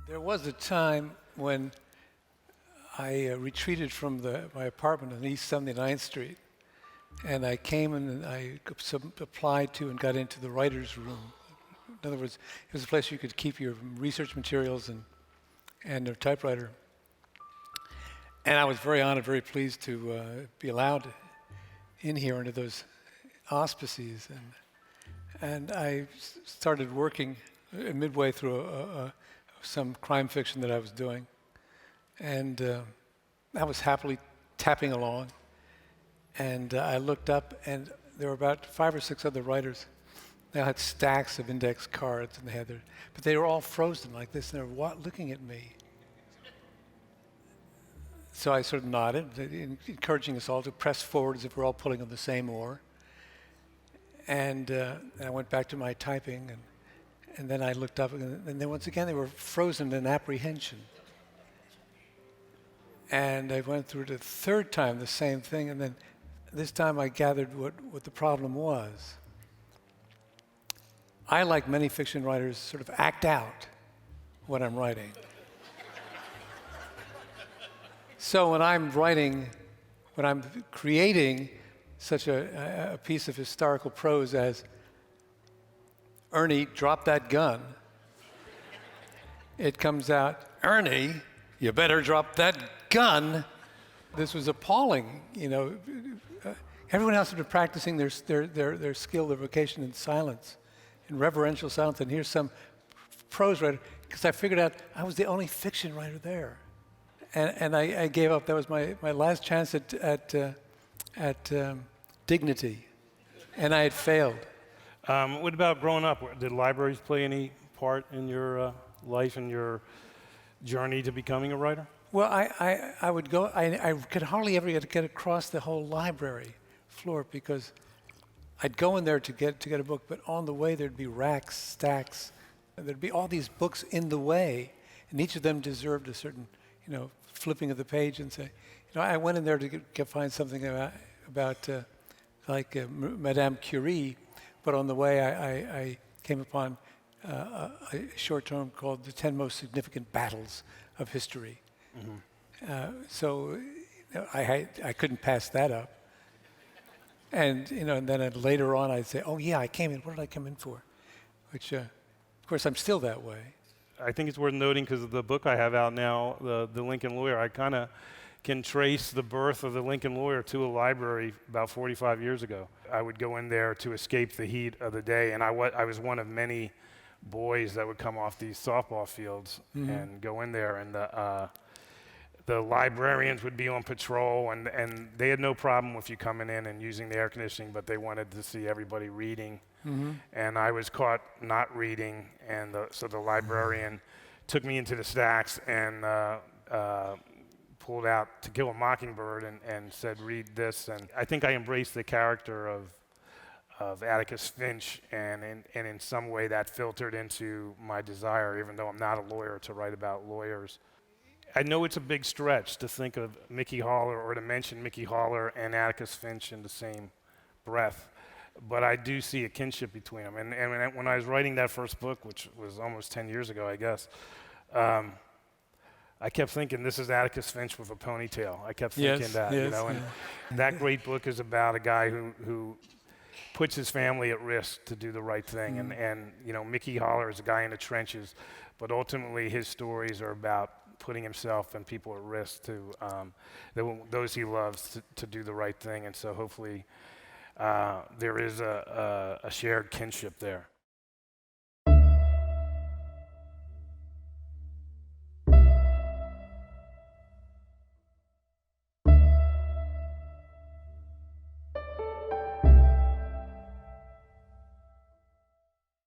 There was a time when I retreated from my apartment on East 79th Street, and I came and I applied to and got into the writer's room. In other words, it was a place you could keep your research materials and a typewriter. And I was very honored, very pleased to be allowed in here under those auspices. And I started working midway through some crime fiction that I was doing. And I was happily tapping along. And I looked up, and there were about 5 or 6 other writers. They had stacks of index cards, and but they were all frozen like this, and they were looking at me. So I sort of nodded, encouraging us all to press forward as if we're all pulling on the same oar. And I went back to my typing, and then I looked up, and then once again they were frozen in apprehension. And I went through the third time the same thing, and then this time I gathered what the problem was. I, like many fiction writers, sort of act out what I'm writing. So when I'm creating such a piece of historical prose as Ernie, drop that gun, it comes out, Ernie, you better drop that gun. This was appalling, Everyone else had been practicing their skill, their vocation in silence, in reverential silence, and here's some prose writer, because I figured out I was the only fiction writer there. And I gave up. That was my last chance at dignity, and I had failed. What about growing up? Did libraries play any part in your life and your journey to becoming a writer? Well, I would go. I could hardly ever get across the whole library floor because I'd go in there to get a book, but on the way there'd be racks, stacks. There'd be all these books in the way, and each of them deserved a certain, flipping of the page and say, I went in there to find something about Madame Curie, but on the way I came upon a short term called The 10 Most Significant Battles of History. Mm-hmm. So I couldn't pass that up. And, and then later on I'd say, oh yeah, I came in, what did I come in for? Which, of course, I'm still that way. I think it's worth noting because of the book I have out now, The Lincoln Lawyer, I kind of can trace the birth of The Lincoln Lawyer to a library about 45 years ago. I would go in there to escape the heat of the day, and I was one of many boys that would come off these softball fields mm-hmm. and go in there, and the librarians would be on patrol, and they had no problem with you coming in and using the air conditioning, but they wanted to see everybody reading. Mm-hmm. And I was caught not reading, and so the librarian took me into the stacks and pulled out To Kill a Mockingbird and said, read this. And I think I embraced the character of Atticus Finch, and in some way that filtered into my desire, even though I'm not a lawyer, to write about lawyers. I know it's a big stretch to think of Mickey Haller or to mention Mickey Haller and Atticus Finch in the same breath, but I do see a kinship between them. And when I was writing that first book, which was almost 10 years ago, I guess, I kept thinking, this is Atticus Finch with a ponytail. I kept thinking that, and that great book is about a guy who puts his family at risk to do the right thing. Mm. And Mickey Haller is a guy in the trenches, but ultimately his stories are about putting himself and people at risk to those he loves to do the right thing. And so hopefully there is a shared kinship there.